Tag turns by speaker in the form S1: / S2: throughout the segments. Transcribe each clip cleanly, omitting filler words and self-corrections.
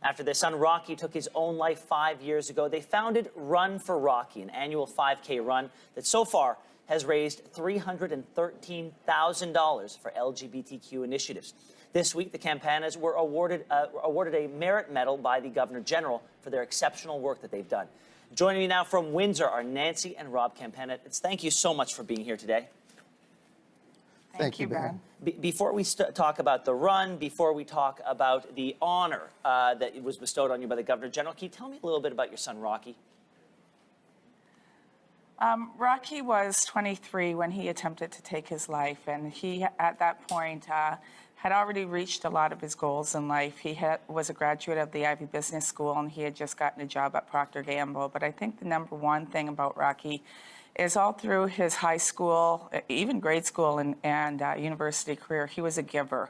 S1: After their son Rocky took his own life 5 years ago, they founded Run for Rocky, an annual 5K run that so far has raised $313,000 for LGBTQ initiatives. This week, the Campanas were awarded a merit medal by the Governor General for their exceptional work that they've done. Joining me now from Windsor are Nancy and Rob Campana. Thank you so much for being here today.
S2: Thank you, Ben.
S1: Before we talk about the run, before we talk about the honor that was bestowed on you by the Governor General, can you tell me a little bit about your son, Rocky?
S2: Rocky was 23 when he attempted to take his life, and he, at that point, had already reached a lot of his goals in life. He was a graduate of the Ivy Business School, and he had just gotten a job at Procter & Gamble. But I think the number one thing about Rocky is all through his high school, even grade school and university career, he was a giver.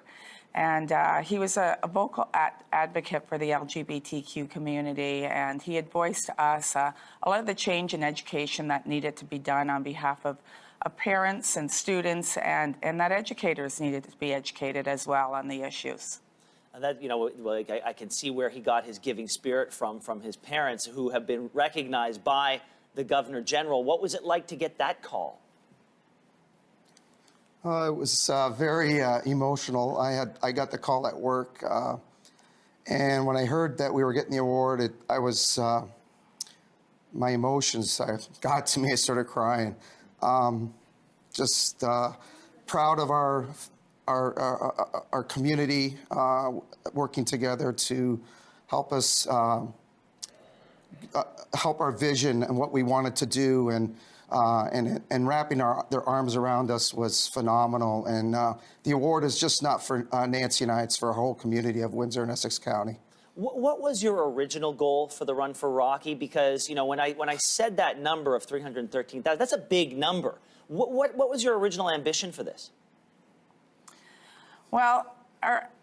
S2: And he was a vocal advocate for the LGBTQ community, and he had voiced to us a lot of the change in education that needed to be done on behalf of parents and students, and that educators needed to be educated as well on the issues.
S1: And that, you know, like I can see where he got his giving spirit from his parents, who have been recognized by the Governor General. What was it like to get that call?
S3: It was very emotional. I got the call at work, and when I heard that we were getting the award, my emotions got to me. I started crying. Just proud of our community working together to help us help our vision and what we wanted to do, and wrapping their arms around us was phenomenal. And the award is just not for Nancy and I, it's for our whole community of Windsor and Essex County.
S1: What was your original goal for the Run for Rocky? Because, you know, when I said that number of 313,000, that's a big number. What was your original ambition for this?
S2: Well,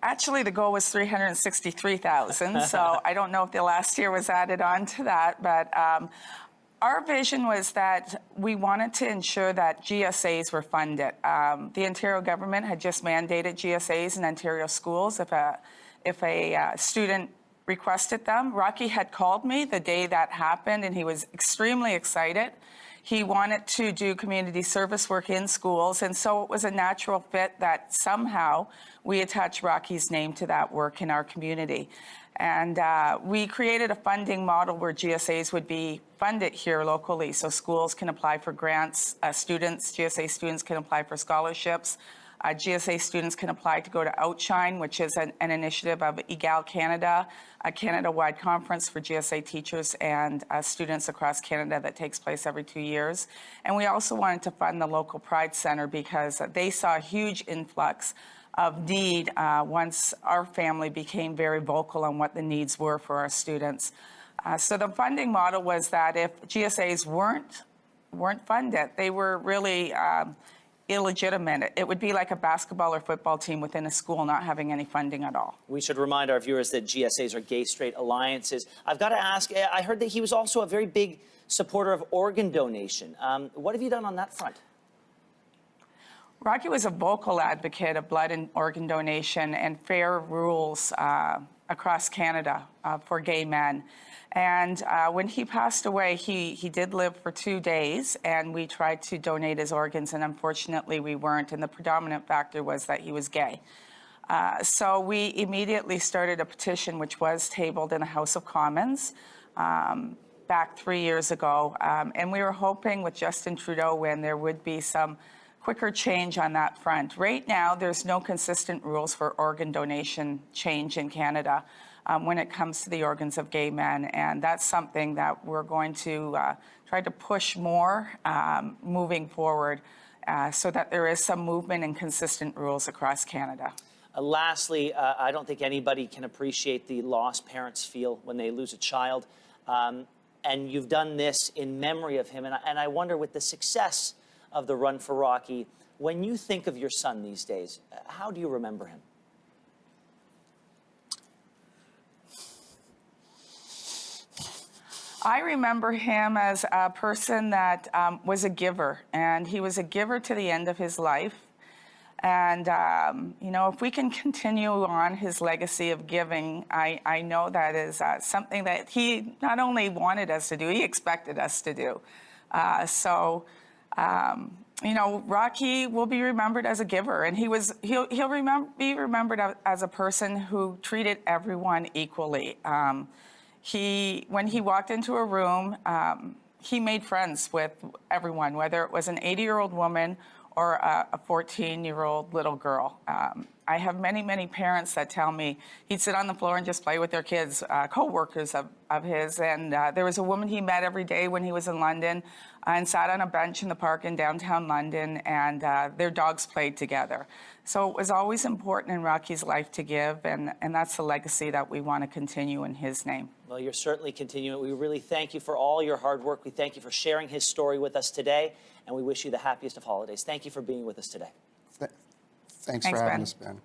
S2: actually, the goal was 363,000, so I don't know if the last year was added on to that, but our vision was that we wanted to ensure that GSAs were funded. The Ontario government had just mandated GSAs in Ontario schools if a student requested them. Rocky had called me the day that happened, and he was extremely excited. He wanted to do community service work in schools, and so it was a natural fit that somehow we attach Rocky's name to that work in our community. And we created a funding model where GSAs would be funded here locally, so schools can apply for grants, GSA students can apply for scholarships, GSA students can apply to go to Outshine, which is an initiative of EGAL Canada, a Canada-wide conference for GSA teachers and students across Canada that takes place every 2 years. And we also wanted to fund the local Pride Center because they saw a huge influx of need once our family became very vocal on what the needs were for our students. So the funding model was that if GSAs weren't funded, they were really illegitimate. It would be like a basketball or football team within a school not having any funding at all.
S1: We should remind our viewers that GSAs are gay-straight alliances. I've got to ask, I heard that he was also a very big supporter of organ donation. What have you done on that front?
S2: Rocky was a vocal advocate of blood and organ donation and fair rules across Canada for gay men. And when he passed away, he did live for 2 days, and we tried to donate his organs, and unfortunately we weren't, and the predominant factor was that he was gay. So we immediately started a petition which was tabled in the House of Commons back 3 years ago, and we were hoping with Justin Trudeau when there would be some quicker change on that front. Right now, there's no consistent rules for organ donation change in Canada when it comes to the organs of gay men, and that's something that we're going to try to push more moving forward so that there is some movement and consistent rules across Canada.
S1: Lastly, I don't think anybody can appreciate the loss parents feel when they lose a child, and you've done this in memory of him, and I wonder, with the success of the Run for Rocky, when you think of your son these days, how do you remember him?
S2: I remember him as a person that was a giver, and he was a giver to the end of his life. And, you know, if we can continue on his legacy of giving, I know that is something that he not only wanted us to do, he expected us to do. You know, Rocky will be remembered as a giver, and he'll be remembered as a person who treated everyone equally. When he walked into a room, he made friends with everyone, whether it was an 80-year-old woman or a 14-year-old little girl. I have many, many parents that tell me he'd sit on the floor and just play with their kids, co-workers of his. And there was a woman he met every day when he was in London and sat on a bench in the park in downtown London, and their dogs played together. So it was always important in Rocky's life to give, and that's the legacy that we want to continue in his name.
S1: Well, you're certainly continuing. We really thank you for all your hard work. We thank you for sharing his story with us today, and we wish you the happiest of holidays. Thank you for being with us today.
S3: Thanks for having us, Ben.